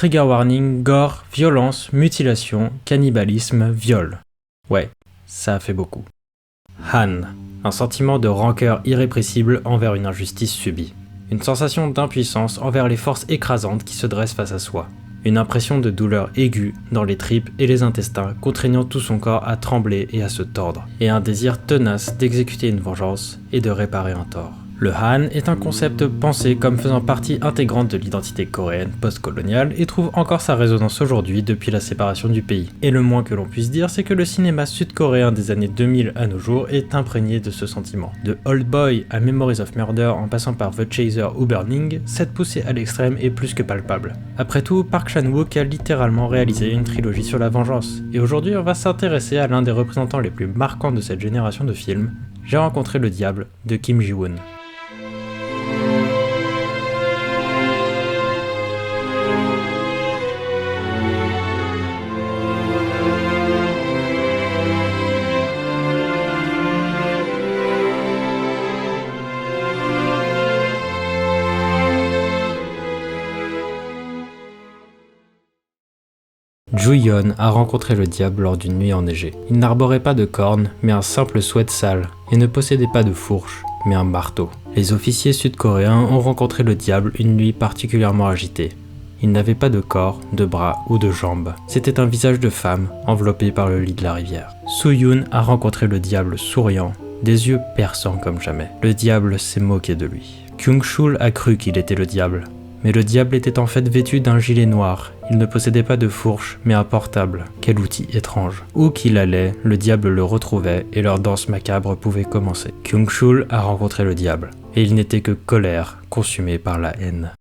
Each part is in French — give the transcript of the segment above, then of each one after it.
trigger warning, gore, violence, mutilation, cannibalisme, viol. Ouais, ça a fait beaucoup. Han, un sentiment de rancœur irrépressible envers une injustice subie. Une sensation d'impuissance envers les forces écrasantes qui se dressent face à soi. Une impression de douleur aiguë dans les tripes et les intestins, contraignant tout son corps à trembler et à se tordre. Et un désir tenace d'exécuter une vengeance et de réparer un tort. Le Han est un concept pensé comme faisant partie intégrante de l'identité coréenne post-coloniale et trouve encore sa résonance aujourd'hui depuis la séparation du pays. Et le moins que l'on puisse dire, c'est que le cinéma sud-coréen des années 2000 à nos jours est imprégné de ce sentiment. De Old Boy à Memories of Murder en passant par The Chaser ou Burning, cette poussée à l'extrême est plus que palpable. Après tout, Park Chan-wook a littéralement réalisé une trilogie sur la vengeance. Et aujourd'hui, on va s'intéresser à l'un des représentants les plus marquants de cette génération de films, J'ai rencontré le diable de Kim Ji-woon. Joo-yeon a rencontré le diable lors d'une nuit enneigée. Il n'arborait pas de cornes, mais un simple sweat sale, et ne possédait pas de fourche, mais un marteau. Les officiers sud-coréens ont rencontré le diable une nuit particulièrement agitée. Il n'avait pas de corps, de bras ou de jambes. C'était un visage de femme, enveloppé par le lit de la rivière. Soo-yoon a rencontré le diable souriant, des yeux perçants comme jamais. Le diable s'est moqué de lui. Kyung-chul a cru qu'il était le diable. Mais le diable était en fait vêtu d'un gilet noir. Il ne possédait pas de fourche, mais un portable. Quel outil étrange. Où qu'il allait, le diable le retrouvait et leur danse macabre pouvait commencer. Kyung-chul a rencontré le diable. Et il n'était que colère, consumé par la haine.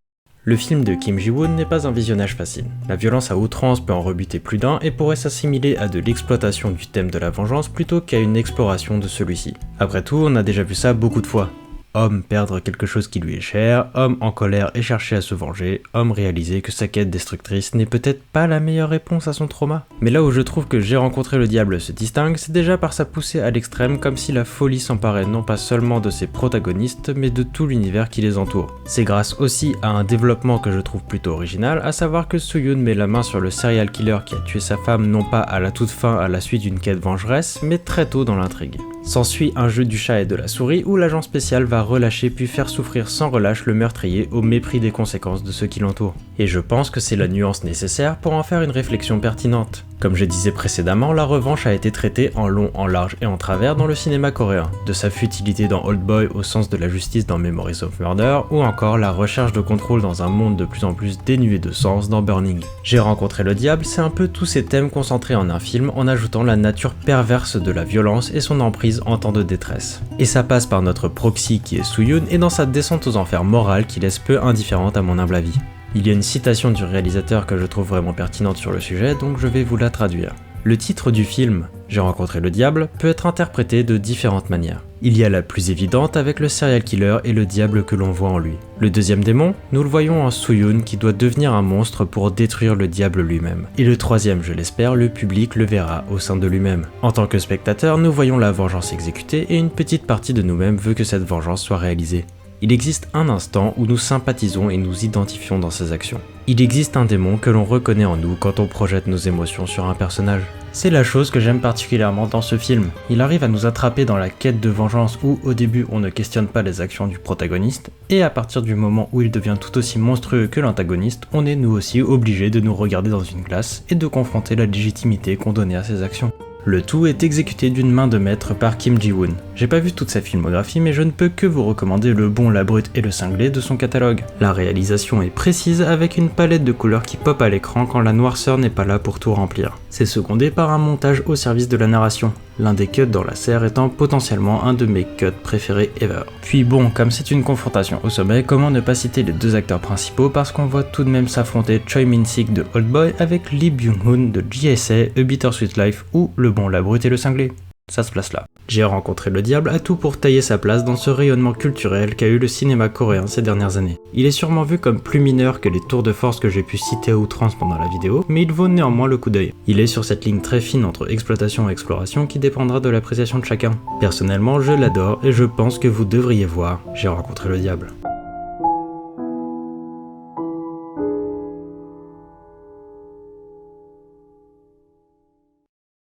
Le film de Kim Ji-woon n'est pas un visionnage facile. La violence à outrance peut en rebuter plus d'un et pourrait s'assimiler à de l'exploitation du thème de la vengeance plutôt qu'à une exploration de celui-ci. Après tout, on a déjà vu ça beaucoup de fois. Homme perdre quelque chose qui lui est cher, homme en colère et chercher à se venger, homme réaliser que sa quête destructrice n'est peut-être pas la meilleure réponse à son trauma. Mais là où je trouve que J'ai rencontré le diable se distingue, c'est déjà par sa poussée à l'extrême, comme si la folie s'emparait non pas seulement de ses protagonistes, mais de tout l'univers qui les entoure. C'est grâce aussi à un développement que je trouve plutôt original, à savoir que Soo-yoon met la main sur le serial killer qui a tué sa femme non pas à la toute fin à la suite d'une quête vengeresse, mais très tôt dans l'intrigue. S'ensuit un jeu du chat et de la souris où l'agent spécial va relâcher puis faire souffrir sans relâche le meurtrier au mépris des conséquences de ceux qui l'entourent. Et je pense que c'est la nuance nécessaire pour en faire une réflexion pertinente. Comme je disais précédemment, la revanche a été traitée en long, en large et en travers dans le cinéma coréen, de sa futilité dans Old Boy au sens de la justice dans Memories of Murder, ou encore la recherche de contrôle dans un monde de plus en plus dénué de sens dans Burning. J'ai rencontré le diable, c'est un peu tous ces thèmes concentrés en un film en ajoutant la nature perverse de la violence et son emprise en temps de détresse. Et ça passe par notre proxy qui est Soo-yoon et dans sa descente aux enfers morale qui laisse peu indifférente à mon humble avis. Il y a une citation du réalisateur que je trouve vraiment pertinente sur le sujet, donc je vais vous la traduire. Le titre du film, J'ai rencontré le diable, peut être interprété de différentes manières. Il y a la plus évidente avec le serial killer et le diable que l'on voit en lui. Le deuxième démon, nous le voyons en Soo-yoon qui doit devenir un monstre pour détruire le diable lui-même. Et le troisième, je l'espère, le public le verra au sein de lui-même. En tant que spectateur, nous voyons la vengeance exécutée et une petite partie de nous-mêmes veut que cette vengeance soit réalisée. Il existe un instant où nous sympathisons et nous identifions dans ses actions. Il existe un démon que l'on reconnaît en nous quand on projette nos émotions sur un personnage. C'est la chose que j'aime particulièrement dans ce film. Il arrive à nous attraper dans la quête de vengeance où au début on ne questionne pas les actions du protagoniste, et à partir du moment où il devient tout aussi monstrueux que l'antagoniste, on est nous aussi obligés de nous regarder dans une glace et de confronter la légitimité qu'on donnait à ses actions. Le tout est exécuté d'une main de maître par Kim Ji-woon. J'ai pas vu toute sa filmographie mais je ne peux que vous recommander Le Bon, la Brute et le Cinglé de son catalogue. La réalisation est précise avec une palette de couleurs qui pop à l'écran quand la noirceur n'est pas là pour tout remplir. C'est secondé par un montage au service de la narration, l'un des cuts dans la serre étant potentiellement un de mes cuts préférés ever. Puis bon, comme c'est une confrontation au sommet, comment ne pas citer les deux acteurs principaux parce qu'on voit tout de même s'affronter Choi Min-sik de Old Boy avec Lee Byung-hun de JSA, A Bittersweet Life ou Le Bon, la Brute et le Cinglé. Ça se place là. J'ai rencontré le diable à tout pour tailler sa place dans ce rayonnement culturel qu'a eu le cinéma coréen ces dernières années. Il est sûrement vu comme plus mineur que les tours de force que j'ai pu citer à outrance pendant la vidéo, mais il vaut néanmoins le coup d'œil. Il est sur cette ligne très fine entre exploitation et exploration qui dépendra de l'appréciation de chacun. Personnellement, je l'adore et je pense que vous devriez voir J'ai rencontré le diable.